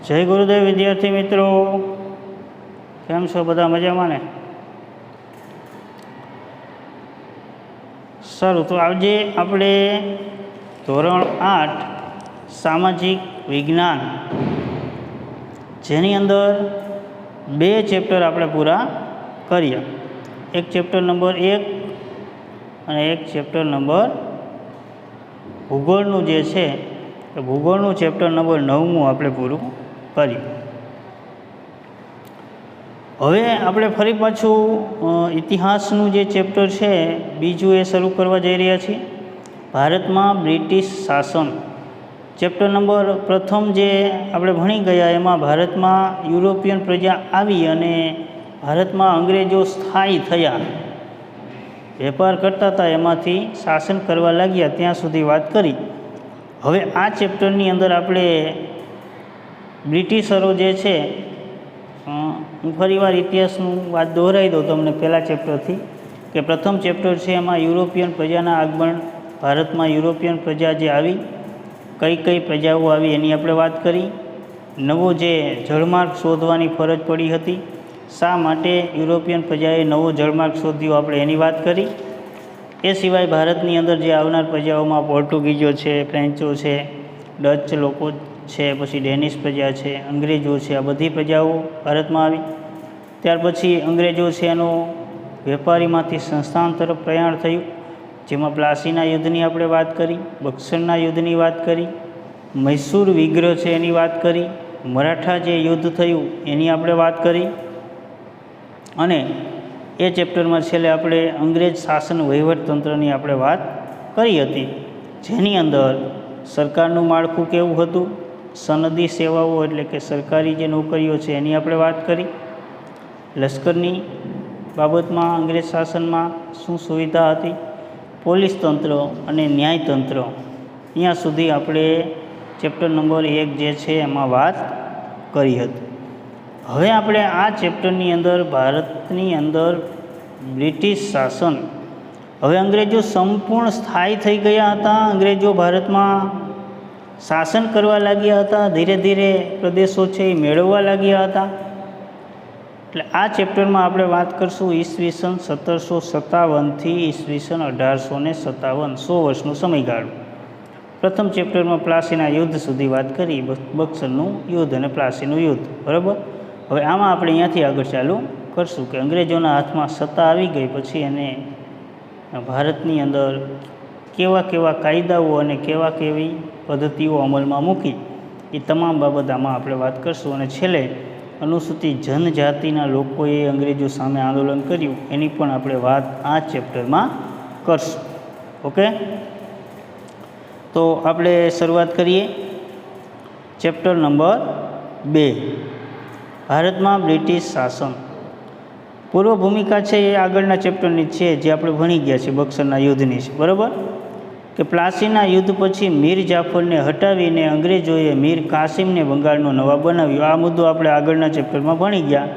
જય ગુરુદેવ વિદ્યાર્થી મિત્રો, કેમ છો? બધા મજામાં ને? સારું, તો આજે આપણે ધોરણ 8 સામાજિક વિજ્ઞાન, જેની અંદર 2 ચેપ્ટર આપણે પૂરા કર્યા. એક ચેપ્ટર નંબર 1 અને એક ચેપ્ટર નંબર ભૂગોળનું જે છે એ ભૂગોળનું ચેપ્ટર નંબર 9 આપણે પૂરું કર્યું. હવે આપણે ફરી પાછું ઇતિહાસનું જે ચેપ્ટર છે બીજું એ શરૂ કરવા જઈ રહ્યા છીએ. ભારતમાં બ્રિટિશ શાસન ચેપ્ટર નંબર પ્રથમ જે આપણે ભણી ગયા, એમાં ભારતમાં યુરોપિયન પ્રજા આવી અને ભારતમાં અંગ્રેજો સ્થાયી થયા, વેપાર કરતા હતા, એમાંથી શાસન કરવા લાગ્યા, ત્યાં સુધી વાત કરી. હવે આ ચેપ્ટરની અંદર આપણે બ્રિટિશરો જે છે, હું ફરીવાર ઇતિહાસનું વાત દોહરાવી દઉં તમને પહેલાં ચેપ્ટરથી, કે પ્રથમ ચેપ્ટર છે એમાં યુરોપિયન પ્રજાના આગમન, ભારતમાં યુરોપિયન પ્રજા જે આવી, કઈ કઈ પ્રજાઓ આવી એની આપણે વાત કરી. નવો જે જળમાર્ગ શોધવાની ફરજ પડી હતી, શા માટે યુરોપિયન પ્રજાએ નવો જળમાર્ગ શોધ્યો, આપણે એની વાત કરી. એ સિવાય ભારતની અંદર જે આવનાર પ્રજાઓમાં પોર્ટુગીઝો છે, ફ્રેન્ચો છે, ડચ લોકો છે, પછી ડેનિશ પ્રજા છે, અંગ્રેજો છે, આ બધી પ્રજાઓ ભારતમાં આવી. ત્યાર પછી અંગ્રેજો છે એનું વેપારીમાંથી સંસ્થાન તરફ પ્રયાણ થયું, જેમાં પ્લાસીના યુદ્ધની આપણે વાત કરી, બક્સરના યુદ્ધની વાત કરી, મૈસૂર વિગ્રહ છે એની વાત કરી, મરાઠા જે યુદ્ધ થયું એની આપણે વાત કરી. અને એ ચેપ્ટરમાં છેલ્લે આપણે અંગ્રેજ શાસન વહીવટતંત્રની આપણે વાત કરી હતી, જેની અંદર સરકારનું માળખું કેવું હતું, સનદી સેવાઓ એટલે કે સરકારી જે નોકરીઓ છે એની આપણે વાત કરી, લશ્કરની બાબતમાં અંગ્રેજ શાસનમાં શું સુવિધા હતી, પોલીસ તંત્ર અને ન્યાયતંત્ર, અહીંયા સુધી આપણે ચેપ્ટર નંબર 1 જે છે એમાં વાત કરી હતી. હવે આપણે આ ચેપ્ટરની અંદર ભારતની અંદર બ્રિટિશ શાસન, હવે અંગ્રેજો સંપૂર્ણ સ્થાયી થઈ ગયા હતા, અંગ્રેજો ભારતમાં શાસન કરવા લાગ્યા હતા, ધીરે ધીરે પ્રદેશો છે એ મેળવવા લાગ્યા હતા. એટલે આ ચેપ્ટરમાં આપણે વાત કરીશું ઈસવીસન 1757થી ઈસવીસન 1857, 100 વર્ષનો સમયગાળો. પ્રથમ ચેપ્ટરમાં પ્લાસીના યુદ્ધ સુધી વાત કરી, બક્સરનું યુદ્ધ અને પ્લાસીનું યુદ્ધ, બરાબર. હવે આમાં આપણે અહીંયાથી આગળ ચાલુ કરશું કે અંગ્રેજોના હાથમાં સત્તા આવી ગઈ પછી એને ભારતની અંદર કેવા કેવા કાયદાઓ અને કેવા કેવી પદ્ધતિઓ અમલમાં મૂકી, એ તમામ બાબત આમાં આપણે વાત કરીશું. અને છેલ્લે અનુસૂચિત જનજાતિના લોકોએ અંગ્રેજો સામે આંદોલન કર્યું એની પણ આપણે વાત આ ચેપ્ટરમાં કરશું. ઓકે, તો આપણે શરૂઆત કરીએ. ચેપ્ટર નંબર 2, ભારતમાં બ્રિટિશ શાસન. પૂર્વ ભૂમિકા છે એ આગળના ચેપ્ટરની છે જે આપણે ભણી ગયા છીએ, બક્સરના યુદ્ધની છે, બરાબર. કે પ્લાસીના યુદ્ધ પછી મીર જાફરને હટાવીને અંગ્રેજોએ મીર કાસિમને બંગાળનો નવાબ બનાવ્યો. આ મુદ્દો આપણે આગળના ચેપ્ટરમાં ભણી ગયા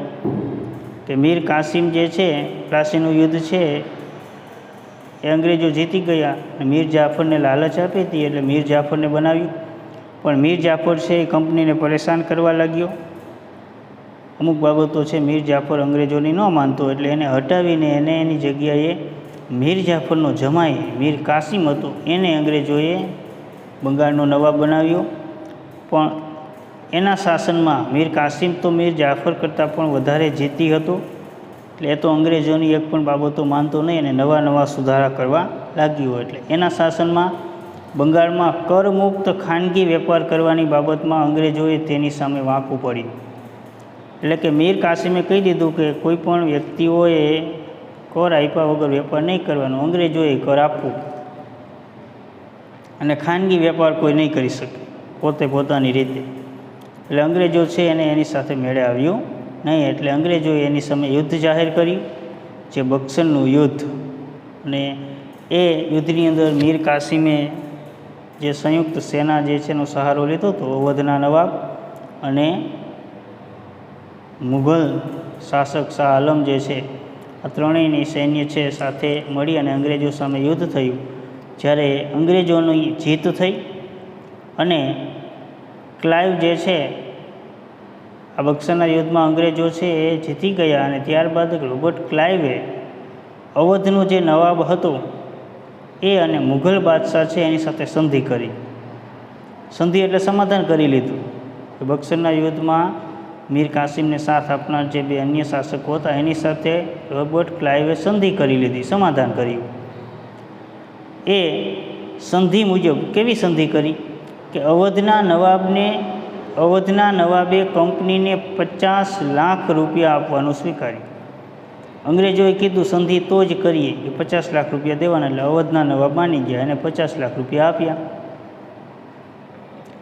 કે મીર કાસિમ જે છે, પ્લાસીનું યુદ્ધ છે એ અંગ્રેજો જીતી ગયા, મીર જાફરને લાલચ આપી હતી એટલે મીર જાફરને બનાવ્યું. પણ મીર જાફર છે એ કંપનીને પરેશાન કરવા લાગ્યો. અમુક બાબતો છે મીર જાફર અંગ્રેજોની ન માનતો, એટલે એને હટાવીને એને એની જગ્યાએ મીર જાફરનો જમાઈ મીર કાસિમ હતો એને અંગ્રેજોએ બંગાળનો નવાબ બનાવ્યો. પણ એના શાસનમાં મીર કાસિમ તો મીર જાફર કરતાં પણ વધારે જીતી હતો, એટલે એ તો અંગ્રેજોની એક પણ બાબતો માનતો નહીં અને નવા નવા સુધારા કરવા લાગ્યો. એટલે એના શાસનમાં બંગાળમાં કરમુક્ત ખાનગી વેપાર કરવાની બાબતમાં અંગ્રેજોએ તેની સામે વાંકું પડ્યું. એટલે કે મીર કાસિમે કહી દીધું કે કોઈ પણ વ્યક્તિઓએ કર આપ્યા વગર વેપાર નહીં કરવાનો, અંગ્રેજોએ કર આપવું અને ખાનગી વેપાર કોઈ નહીં કરી શકે પોતે પોતાની રીતે. એટલે અંગ્રેજો છે એને એની સાથે મેળે આવ્યું નહીં, એટલે અંગ્રેજોએ એની સામે યુદ્ધ જાહેર કર્યું, જે બક્સરનું યુદ્ધ. અને એ યુદ્ધની અંદર મીર કાસિમે જે સંયુક્ત સેના જે છે એનો સહારો લીધો હતો, અવધના નવાબ અને મુઘલ શાસક શાહ આલમ જે છે, આ ત્રણેયની સૈન્ય છે સાથે મળી અને અંગ્રેજો સામે યુદ્ધ થયું. જ્યારે અંગ્રેજોની જીત થઈ અને ક્લાઇવ જે છે આ બક્સરના યુદ્ધમાં અંગ્રેજો છે એ જીતી ગયા અને ત્યારબાદ રોબર્ટ ક્લાઇવે અવધનો જે નવાબ હતો એ અને મુઘલ બાદશાહ છે એની સાથે સંધિ કરી. સંધિ એટલે સમાધાન કરી લીધું. બક્સરના યુદ્ધમાં મીર કાસિમને સાથ આપનાર જે બે અન્ય શાસકો હતા એની સાથે રોબર્ટ ક્લાઇવે સંધિ કરી લીધી, સમાધાન કર્યું. એ સંધિ મુજબ કેવી સંધિ કરી કે અવધના નવાબે કંપનીને 50 લાખ રૂપિયા આપવાનું સ્વીકાર્યું. અંગ્રેજોએ કીધું સંધિ તો જ કરીએ કે 50 લાખ રૂપિયા દેવાના, એટલે અવધના નવાબ માની ગયા અને 50 લાખ રૂપિયા આપ્યા.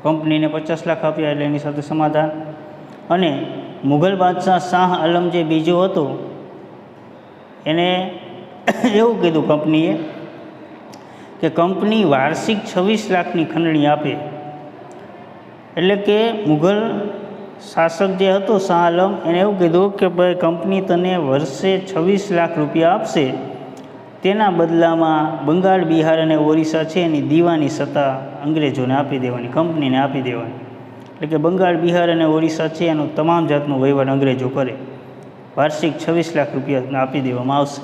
કંપનીને 50 લાખ આપ્યા એટલે એની સાથે સમાધાન. અને મુઘલ બાદશાહ શાહ આલમ જે બીજો હતો એને એવું કીધું કંપનીએ કે કંપની વાર્ષિક 26 લાખની ખંડણી આપે. એટલે કે મુઘલ શાસક જે હતો શાહ આલમ એને એવું કીધું કે ભાઈ કંપની તને વર્ષે 26 લાખ રૂપિયા આપશે, તેના બદલામાં બંગાળ, બિહાર અને ઓરિસ્સા છે એની દીવાની સત્તા અંગ્રેજોને આપી દેવાની, કંપનીને આપી દેવાની. એટલે કે બંગાળ, બિહાર અને ઓરિસ્સા છે એનો તમામ જાતનો વહીવટ અંગ્રેજો કરે. વાર્ષિક 26 લાખ રૂપિયા આપી દેવામાં આવશે.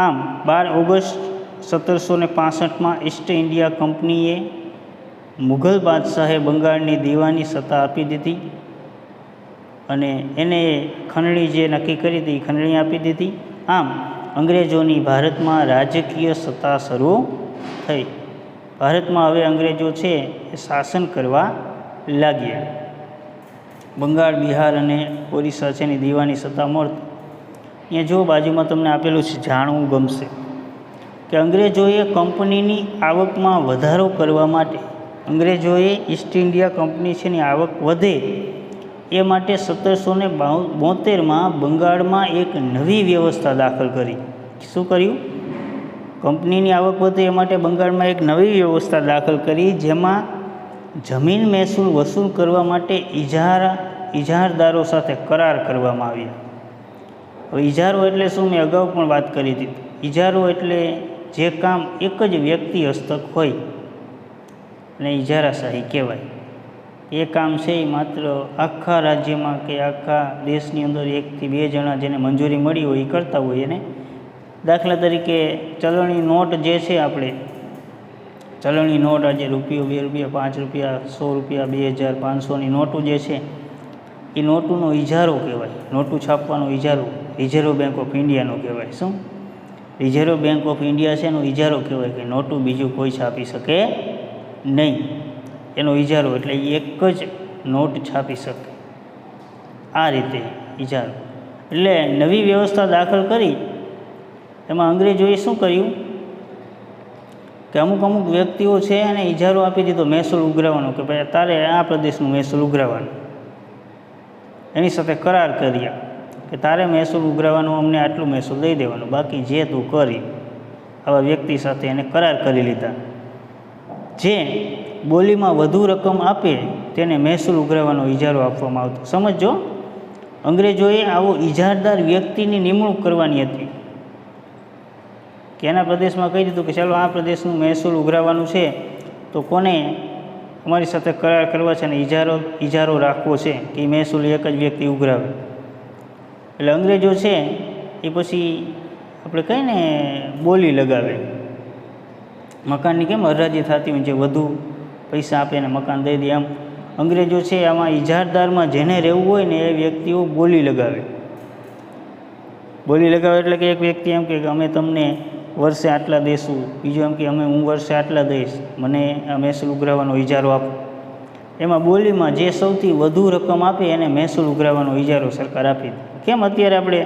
આમ 12 ઓગસ્ટ 1765માં ઈસ્ટ ઇન્ડિયા કંપનીએ મુઘલ બાદશાહે બંગાળની દીવાની સત્તા આપી દીધી અને એને ખંડણી જે નક્કી કરી હતી ખંડણી આપી દીધી. આમ અંગ્રેજોની ભારતમાં રાજકીય સત્તા શરૂ થઈ. ભારતમાં હવે અંગ્રેજો છે એ શાસન કરવા લાગ્યા. બંગાળ, બિહાર અને ઓરિસ્સા છે એની દીવાની સત્તા મળતી. અહીંયા જો બાજુમાં તમને આપેલું છે, જાણવું ગમશે કે અંગ્રેજોએ કંપનીની આવકમાં વધારો કરવા માટે, અંગ્રેજોએ ઈસ્ટ ઇન્ડિયા કંપની છે એની આવક વધે એ માટે 1772માં બંગાળમાં એક નવી વ્યવસ્થા દાખલ કરી. શું કર્યું? કંપનીની આવક વધે એ માટે બંગાળમાં એક નવી વ્યવસ્થા દાખલ કરી, જેમાં જમીન મહેસૂલ વસૂલ કરવા માટે ઇજારદારો સાથે કરાર કરવામાં આવ્યા. હવે ઇજારો એટલે શું? મેં અગાઉ પણ વાત કરી હતી. ઇજારો એટલે જે કામ એક જ વ્યક્તિ હસ્તક હોય અને ઇજારાશાહી કહેવાય. એ કામ છે એ માત્ર આખા રાજ્યમાં કે આખા દેશની અંદર 1 થી 2 જણા જેને મંજૂરી મળી હોય એ કરતા હોય એને. દાખલા તરીકે ચલણી નોટ જે છે, આપણે ચલણી નોટ આજે રૂપિયો, 2 રૂપિયા, 5 રૂપિયા, 100 રૂપિયા, 2000, 500ની નોટો જે છે એ નોટોનો ઇજારો કહેવાય. નોટું છાપવાનો ઇજારો રિઝર્વ બેંક ઓફ ઇન્ડિયાનો કહેવાય. શું? રિઝર્વ બેંક ઓફ ઇન્ડિયા છે એનો ઇજારો કહેવાય કે નોટું બીજું કોઈ છાપી શકે નહીં. એનો ઇજારો એટલે એક જ નોટ છાપી શકે. આ રીતે ઇજારો એટલે નવી વ્યવસ્થા દાખલ કરી. એમાં અંગ્રેજોએ શું કર્યું કે અમુક વ્યક્તિઓ છે એને ઇજારો આપી દીધો મહેસૂલ ઉઘરાવવાનો કે ભાઈ તારે આ પ્રદેશનું મહેસૂલ ઉઘરાવવાનું. એની સાથે કરાર કર્યા કે તારે મહેસૂલ ઉઘરાવવાનું, અમને આટલું મહેસૂલ દઈ દેવાનું, બાકી જે તું કરી. આવા વ્યક્તિ સાથે એને કરાર કરી લીધા. જે બોલીમાં વધુ રકમ આપે તેને મહેસૂલ ઉઘરાવવાનો ઇજારો આપવામાં આવતો. સમજો, અંગ્રેજોએ આવો ઇજારદાર વ્યક્તિની નિમણૂક કરવાની હતી કે એના પ્રદેશમાં કહી દીધું કે ચાલો આ પ્રદેશનું મહેસૂલ ઉઘરાવવાનું છે, તો કોને અમારી સાથે કરાર કરવા છે અને ઇજારો રાખવો છે કે એ મહેસૂલ એક જ વ્યક્તિ ઉઘરાવે. એટલે અંગ્રેજો છે એ પછી આપણે કહીએ ને બોલી લગાવે. મકાનની કેમ હરાજી થતી હોય, જે વધુ પૈસા આપે ને મકાન દઈ દે, એમ અંગ્રેજો છે આમાં ઇજારદારમાં જેને રહેવું હોય ને એ વ્યક્તિઓ બોલી લગાવે. બોલી લગાવે એટલે કે એક વ્યક્તિ એમ કે અમે તમને વર્ષે આટલા દઈશું, બીજું એમ કે હું વર્ષે આટલા દઈશ, મને આ મહેસૂલ ઉઘરાવવાનો ઇજારો આપો. એમાં બોલીમાં જે સૌથી વધુ રકમ આપે એને મહેસૂલ ઉઘરાવવાનો ઇજારો સરકાર આપી દે. કેમ અત્યારે આપણે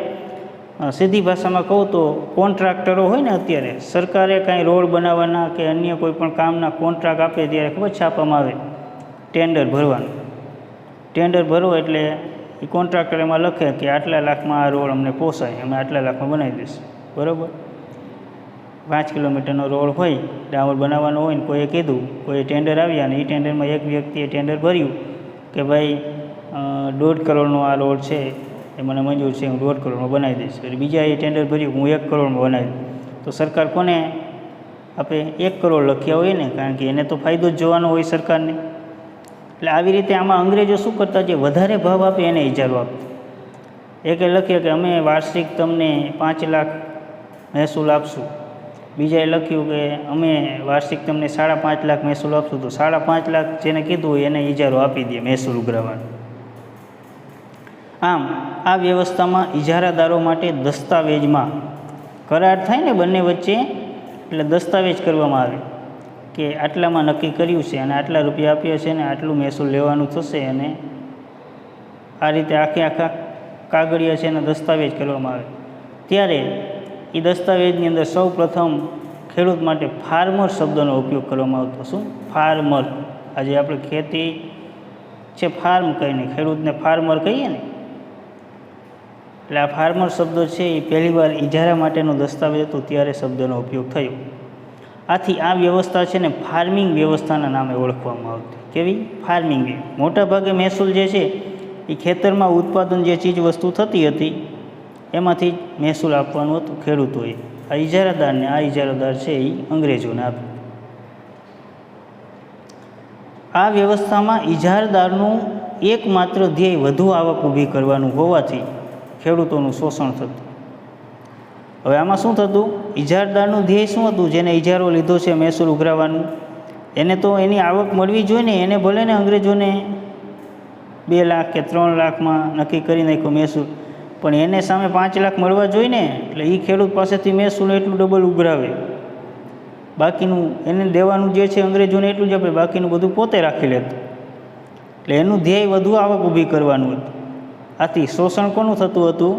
સીધી ભાષામાં કહું તો કોન્ટ્રાક્ટરો હોય ને, અત્યારે સરકારે કાંઈ રોડ બનાવવાના કે અન્ય કોઈ પણ કામના કોન્ટ્રાક્ટ આપે ત્યારે ખૂબ જ છાપવામાં આવે ટેન્ડર ભરવાનું. ટેન્ડર ભરો એટલે એ કોન્ટ્રાક્ટર એમાં લખે કે આટલા લાખમાં આ રોડ અમને પોસાય, અમે આટલા લાખમાં બનાવી દઈશું. બરાબર? 5 કિલોમીટરનો રોડ હોય, ડામર બનાવવાનો હોય ને કોઈએ કીધું, કોઈ ટેન્ડર આવ્યા અને એ ટેન્ડરમાં એક વ્યક્તિએ ટેન્ડર ભર્યું કે ભાઈ 1.5 કરોડનો આ રોડ છે, એ મને મંજૂર છે, હું 1.5 કરોડમાં બનાવી દઈશ. એટલે બીજા એ ટેન્ડર ભર્યું હું 1 કરોડમાં બનાવી દઉં. તો સરકાર કોને આપે? 1 કરોડ લખ્યા હોય ને, કારણ કે એને તો ફાયદો જ જોવાનો હોય સરકારને. એટલે આવી રીતે આમાં અંગ્રેજો શું કરતા, જે વધારે ભાવ આપે એને ઇજારો આપતા. એકે લખ્યું કે અમે વાર્ષિક તમને 5 લાખ મહેસૂલ આપશું, બીજાએ લખ્યું કે અમે વાર્ષિક તમને 5.5 લાખ મહેસૂલ આપશું, તો 5.5 લાખ જેને કીધું હોય એને ઇજારો આપી દે મહેસૂલ ઉઘરાવવાનો. આમ આ વ્યવસ્થામાં ઇજારાદારો માટે દસ્તાવેજમાં કરાર થાય ને બંને વચ્ચે, એટલે દસ્તાવેજ કરવામાં આવે કે આટલામાં નક્કી કર્યું છે અને આટલા રૂપિયા આપ્યા છે ને આટલું મહેસૂલ લેવાનું થશે, અને આ રીતે આખા કાગળિયા છે એનો દસ્તાવેજ કરવામાં આવે. ત્યારે એ દસ્તાવેજની અંદર સૌ પ્રથમ ખેડૂત માટે ફાર્મર શબ્દનો ઉપયોગ કરવામાં આવતો. શું? ફાર્મર. આજે આપણે ખેતી છે ફાર્મ કહીને ખેડૂતને ફાર્મર કહીએ ને, એટલે આ ફાર્મર શબ્દ છે એ પહેલીવાર ઇજારા માટેનો દસ્તાવેજ હતો ત્યારે શબ્દનો ઉપયોગ થયો. આથી આ વ્યવસ્થા છે ને ફાર્મિંગ વ્યવસ્થાના નામે ઓળખવામાં આવતી. કેવી? ફાર્મિંગ. મોટાભાગે મહેસૂલ જે છે એ ખેતરમાં ઉત્પાદન જે ચીજ વસ્તુ થતી હતી એમાંથી જ મહેસૂલ આપવાનું હતું ખેડૂતોએ. આ ઇજારાદારને, આ ઇજારાદાર છે એ અંગ્રેજોને આપે. આ વ્યવસ્થામાં ઇજારદારનું એકમાત્ર ધ્યેય વધુ આવક ઊભી કરવાનું હોવાથી ખેડૂતોનું શોષણ થતું. હવે આમાં શું થતું? ઇજારદારનું ધ્યેય શું હતું? જેને ઇજારો લીધો છે મહેસૂલ ઉઘરાવવાનું, એને તો એની આવક મળવી જોઈએ ને. એને ભલે ને અંગ્રેજોને 2 લાખ કે 3 લાખમાં નક્કી કરી નાખ્યો મહેસૂલ, પણ એને સામે 5 લાખ મળવા જોઈએ ને. એટલે એ ખેડૂત પાસેથી મહેસૂલ એટલું ડબલ ઉઘરાવે, બાકીનું એને દેવાનું જે છે અંગ્રેજોને એટલું જ આપે, બાકીનું બધું પોતે રાખી લેતું. એટલે એનું ધ્યેય વધુ આવક ઊભી કરવાનું હતું. આથી શોષણ કોનું થતું હતું?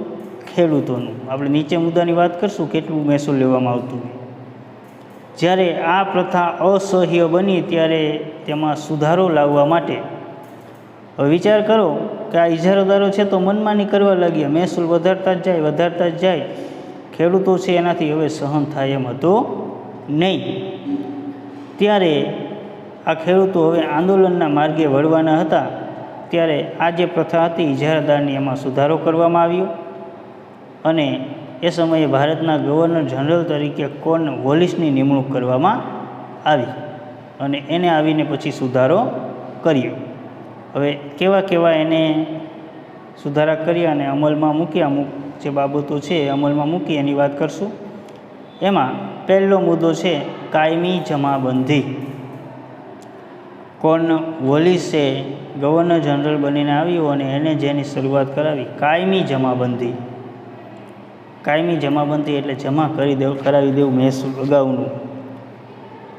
ખેડૂતોનું. આપણે નીચે મુદ્દાની વાત કરશું કેટલું મહેસૂલ લેવામાં આવતું. જ્યારે આ પ્રથા અસહ્ય બની ત્યારે તેમાં સુધારો લાવવા માટે, હવે વિચાર કરો કે આ ઇજારાદારો છે તો મનમાની કરવા લાગ્યા, મહેસૂલ વધારતા જ જાય. ખેડૂતો છે એનાથી હવે સહન થાય એમ હતો નહીં. ત્યારે આ ખેડૂતો હવે આંદોલનના માર્ગે વળવાના હતા. ત્યારે આ જે પ્રથા હતી ઇજારાદારની, એમાં સુધારો કરવામાં આવ્યો અને એ સમયે ભારતના ગવર્નર જનરલ તરીકે કોર્નવોલિસની નિમણૂક કરવામાં આવી અને એને આવીને પછી સુધારો કર્યો. હવે કેવા એને સુધારા કર્યા અને અમલમાં મૂક્યા, અમુક જે બાબતો છે એ અમલમાં મૂકી એની વાત કરશું. એમાં પહેલો મુદ્દો છે કાયમી જમાબંધી. કોર્નવોલિસે ગવર્નર જનરલ બનીને આવ્યો અને એને જેની શરૂઆત કરાવી કાયમી જમાબંધી. કાયમી જમાબંધી એટલે જમા કરાવી દેવું મહેસૂલ અગાઉનું.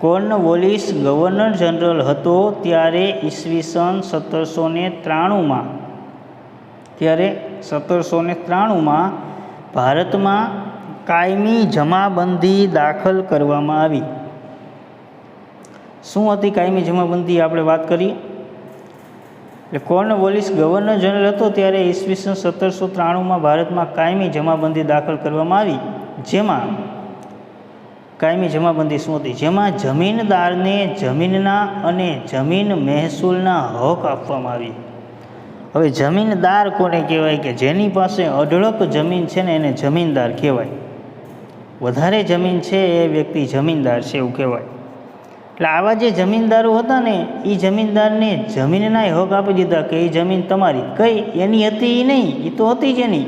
કોર્નવોલિસ ગવર્નર જનરલ હતો ત્યારે ઈસવીસન 1793માં ભારતમાં કાયમી જમાબંધી દાખલ કરવામાં આવી. શું હતી કાયમી જમાબંધી? આપણે વાત કરીએ. એટલે કોર્નવોલિસ ગવર્નર જનરલ હતો ત્યારે ઈસવીસન 1793માં ભારતમાં કાયમી જમાબંધી દાખલ કરવામાં આવી. જેમાં કાયમી જમાબંધી શું હતી? જેમાં જમીનદારને જમીનના અને જમીન મહેસૂલના હક આપવામાં આવી. હવે જમીનદાર કોને કહેવાય? કે જેની પાસે અઢળક જમીન છે ને એને જમીનદાર કહેવાય. વધારે જમીન છે એ વ્યક્તિ જમીનદાર છે એવું કહેવાય. એટલે આવા જે જમીનદારો હતા ને એ જમીનદારને જમીનના હક આપી દીધા કે એ જમીન તમારી. કઈ એની હતી એ નહીં, એ તો હતી જ એની,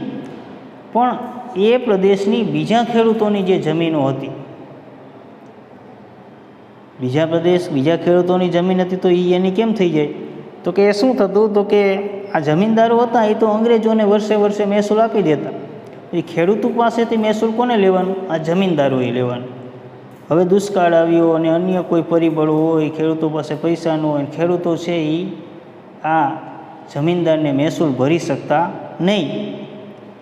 પણ એ પ્રદેશની બીજા ખેડૂતોની જે જમીનો હતી, બીજા ખેડૂતોની જમીન હતી તો એ એની કેમ થઈ જાય? તો કે એ શું થતું? તો કે આ જમીનદારો હતા એ તો અંગ્રેજોને વર્ષે મહેસૂલ આપી દેતા. એ ખેડૂતો પાસેથી મહેસૂલ કોને લેવાનું? આ જમીનદારોએ લેવાનું. હવે દુષ્કાળ આવ્યો અને અન્ય કોઈ પરિબળો હોય, ખેડૂતો પાસે પૈસા ન હોય, ખેડૂતો છે એ આ જમીનદારને મહેસૂલ ભરી શકતા નહીં.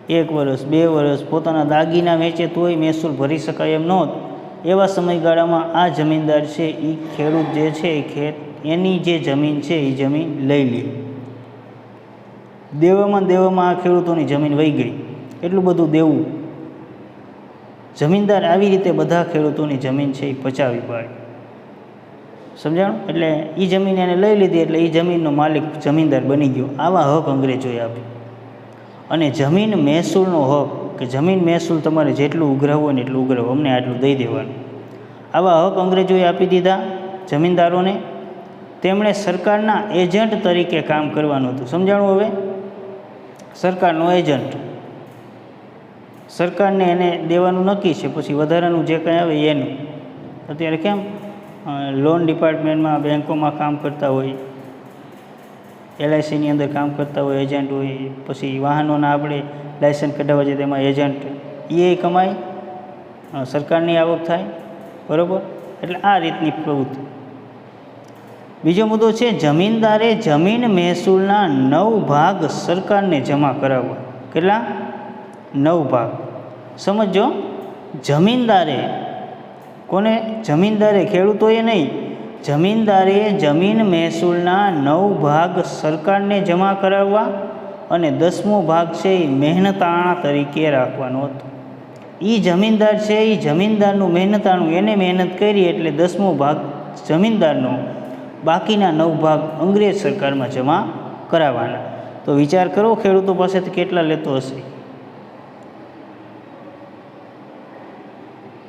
1 વર્ષ 2 વર્ષ પોતાના દાગીના વેચે તોય મહેસૂલ ભરી શકાય એમ નહોતું. એવા સમયગાળામાં આ જમીનદાર છે એ ખેડૂત જે છે એ એની જે જમીન છે એ જમીન લઈ લે. દેવામાં આ ખેડૂતોની જમીન વહી ગઈ, એટલું બધું દેવું. જમીનદાર આવી રીતે બધા ખેડૂતોની જમીન છે એ પચાવી પાડે. સમજાણું? એટલે એ જમીન એને લઈ લીધી એટલે એ જમીનનો માલિક જમીનદાર બની ગયો. આવા હક અંગ્રેજોએ આપ્યો. અને જમીન મહેસૂલનો હક, કે જમીન મહેસૂલ તમારે જેટલું ઉઘરાવવું હોય ને એટલું ઉઘરાવો, અમને આટલું દઈ દેવાનું. આવા હક અંગ્રેજોએ આપી દીધા જમીનદારોને. તેમણે સરકારના એજન્ટ તરીકે કામ કરવાનું હતું. સમજાણું? હવે સરકારનો એજન્ટ, સરકારને એને દેવાનું નક્કી છે, પછી વધારાનું જે કંઈ આવે એનું. અત્યારે કેમ લોન ડિપાર્ટમેન્ટમાં, બેંકોમાં કામ કરતા હોય, LICની અંદર કામ કરતા હોય એજન્ટ હોય, પછી વાહનોના આપણે લાયસન્સ કઢાવવા છે તેમાં એજન્ટ, એ કમાય, સરકારની આવક થાય, બરાબર? એટલે આ રીતની પ્રવૃત્તિ. બીજો મુદ્દો છે જમીનદારે જમીન મહેસૂલના 9 ભાગ સરકારને જમા કરાવવા. કેટલા? 9 ભાગ. સમજો, જમીનદારે, કોને? જમીનદારે, ખેડૂતોએ નહીં. જમીનદારે જમીન મહેસૂલના 9 ભાગ સરકારને જમા કરાવવા અને 10મો ભાગ છે એ મહેનતાણા તરીકે રાખવાનો હતો. એ જમીનદાર છે, એ જમીનદારનું મહેનતાણું, એને મહેનત કરી એટલે 10મો ભાગ જમીનદારનો, બાકીના 9 ભાગ અંગ્રેજ સરકારમાં જમા કરાવવાના. તો વિચાર કરો ખેડૂતો પાસેથી કેટલા લેતો હશે?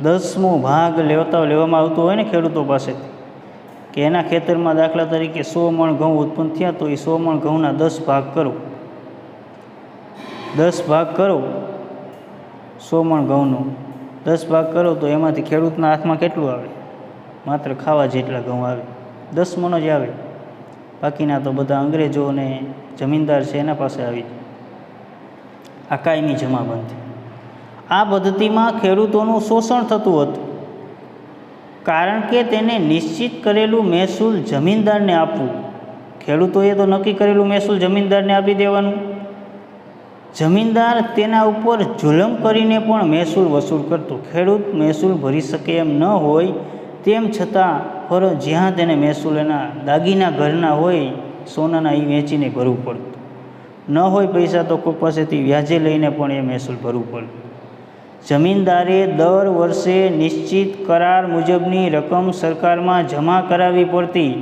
10મો ભાગ લેવામાં આવતો હોય ને ખેડૂતો પાસેથી, કે એના ખેતરમાં દાખલા તરીકે 100 મણ ઘઉં ઉત્પન્ન થયા, તો એ 100 મણ ઘઉંના 10 ભાગ કરો, 10 ભાગ કરો, 100 મણ ઘઉંનો 10 ભાગ કરો, તો એમાંથી ખેડૂતના હાથમાં કેટલું આવે? માત્ર ખાવા જેટલા ઘઉં આવે, 10 મણ જ આવે. બાકીના તો બધા અંગ્રેજો અને જમીનદાર છે એના પાસે આવી જાય. આ કાયમી જમાબંધી. આ પદ્ધતિમાં ખેડૂતોનું શોષણ થતું હતું, કારણ કે તેને નિશ્ચિત કરેલું મહેસૂલ જમીનદારને આપવું. ખેડૂતોએ તો નક્કી કરેલું મહેસૂલ જમીનદારને આપી દેવાનું. જમીનદાર તેના ઉપર જુલમ કરીને પણ મહેસૂલ વસૂલ કરતો. ખેડૂત મહેસૂલ ભરી શકે એમ ન હોય, તેમ છતાં જ્યાં તેને મહેસૂલ એના દાગીના ઘરના હોય, સોનાના, એ વેચીને ભરવું પડતું. ન હોય પૈસા તો કોઈ પાસેથી વ્યાજે લઈને પણ એ મહેસૂલ ભરવું પડતું. જમીનદારે દર વર્ષે નિશ્ચિત કરાર મુજબની રકમ સરકારમાં જમા કરાવવી પડતી.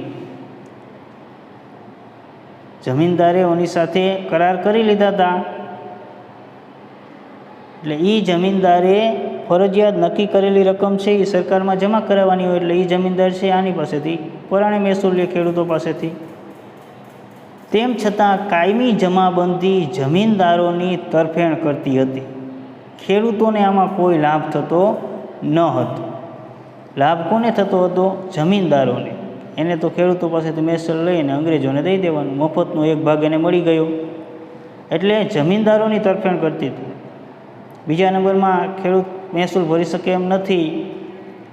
જમીનદારે એની સાથે કરાર કરી લીધા હતા, એટલે એ જમીનદારે ફરજિયાત નક્કી કરેલી રકમ છે એ સરકારમાં જમા કરાવવાની હોય, એટલે એ જમીનદાર છે આની પાસેથી પરાણે મહેસૂલ લે, ખેડૂતો પાસેથી. તેમ છતાં કાયમી જમાબંધી જમીનદારોની તરફેણ કરતી હતી. ખેડૂતોને આમાં કોઈ લાભ થતો ન હતો. લાભ કોને થતો હતો? જમીનદારોને. એને તો ખેડૂતો પાસેથી મહેસૂલ લઈને અંગ્રેજોને દઈ દેવાનું, મફતનો એક ભાગ એને મળી ગયો. એટલે જમીનદારોની તરફેણ કરતી હતી. બીજા નંબરમાં ખેડૂત મહેસૂલ ભરી શકે એમ નથી,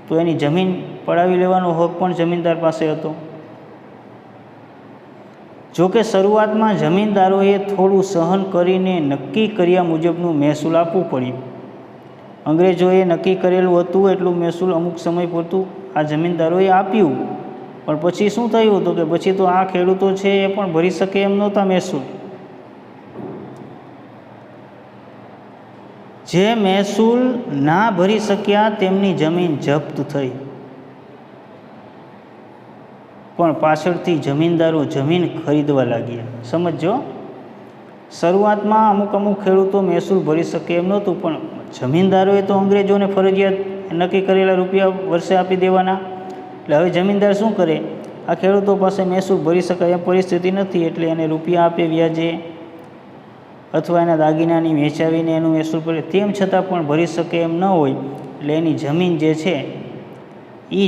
તો એની જમીન પડાવી લેવાનો હક પણ જમીનદાર પાસે હતો. જોકે શરૂઆતમાં જમીનદારોએ થોડું સહન કરીને નક્કી કર્યા મુજબનું મહેસૂલ આપવું પડ્યું. અંગ્રેજોએ નક્કી કરેલું હતું એટલું મહેસૂલ અમુક સમય પૂરતું આ જમીનદારોએ આપ્યું, પણ પછી શું થયું હતું કે પછી તો આ ખેડૂતો છે એ પણ ભરી શકે એમ નહોતા મહેસૂલ. જે મહેસૂલ ના ભરી શક્યા તેમની જમીન જપ્ત થઈ, પણ પાછળથી જમીનદારો જમીન ખરીદવા લાગ્યા. સમજો, શરૂઆતમાં અમુક ખેડૂતો મહેસૂલ ભરી શકે એમ નહોતું, પણ જમીનદારોએ તો અંગ્રેજોને ફરજિયાત નક્કી કરેલા રૂપિયા વર્ષે આપી દેવાના. એટલે હવે જમીનદાર શું કરે? આ ખેડૂતો પાસે મહેસૂલ ભરી શકાય એમ પરિસ્થિતિ નથી, એટલે એને રૂપિયા આપે વ્યાજે, અથવા એના દાગીનાની વેચાવીને એનું મહેસૂલ ભરે. તેમ છતાં પણ ભરી શકે એમ ન હોય, એટલે એની જમીન જે છે એ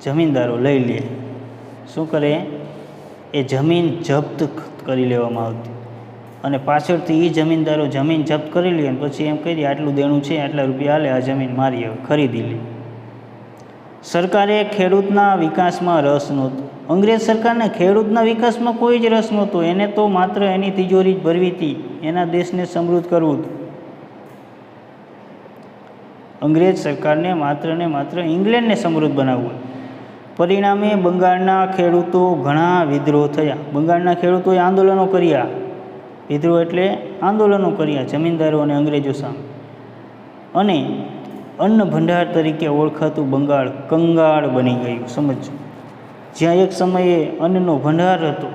જમીનદારો લઈ લે. શું કરે? એ જમીન જપ્ત કરી લેવામાં આવતી, અને પાછળથી એ જમીનદારો જમીન જપ્ત કરી લે, અને પછી એમ કહી દે આટલું દેણું છે, આટલા રૂપિયા હાલે, આ જમીન મારી, હવે ખરીદી લે. સરકારે ખેડૂતના વિકાસમાં રસ નહોતો. અંગ્રેજ સરકારને ખેડૂતના વિકાસમાં કોઈ જ રસ નહોતો. એને તો માત્ર એની તિજોરી જ ભરવી હતી, એના દેશને સમૃદ્ધ કરવું હતું. અંગ્રેજ સરકારને માત્ર ને માત્ર ઇંગ્લેન્ડને સમૃદ્ધ બનાવવું. પરિણામે બંગાળના ખેડૂતો ઘણા વિદ્રોહ થયા. બંગાળના ખેડૂતોએ આંદોલનો કર્યા. વિદ્રોહ એટલે આંદોલનો કર્યા જમીનદારો અને અંગ્રેજો સામે. અને અન્ન ભંડાર તરીકે ઓળખાતું બંગાળ કંગાળ બની ગયું. સમજો, જ્યાં એક સમયે અન્નનો ભંડાર હતો,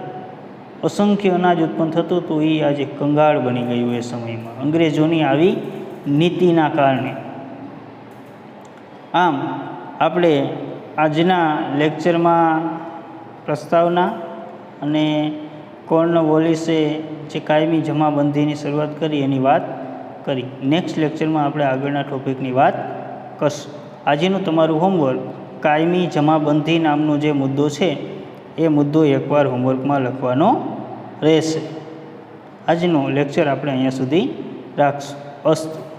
અસંખ્ય અનાજ ઉત્પન્ન થતું હતું, એ આજે કંગાળ બની ગયું એ સમયમાં, અંગ્રેજોની આવી નીતિના કારણે. આમ આપણે આજના લેક્ચરમાં પ્રસ્તાવના અને કોર્નવોલિસે જે કાયમી જમાબંધીની શરૂઆત કરી એની વાત કરી. નેક્સ્ટ લેક્ચરમાં આપણે આગળના ટોપિકની વાત કરશું. આજનું તમારું હોમવર્ક કાયમી જમાબંધી નામનો જે મુદ્દો છે એ મુદ્દો એકવાર હોમવર્કમાં લખવાનો રહેશે. આજનો લેક્ચર આપણે અહીંયા સુધી રાખશું. અસ્તુ.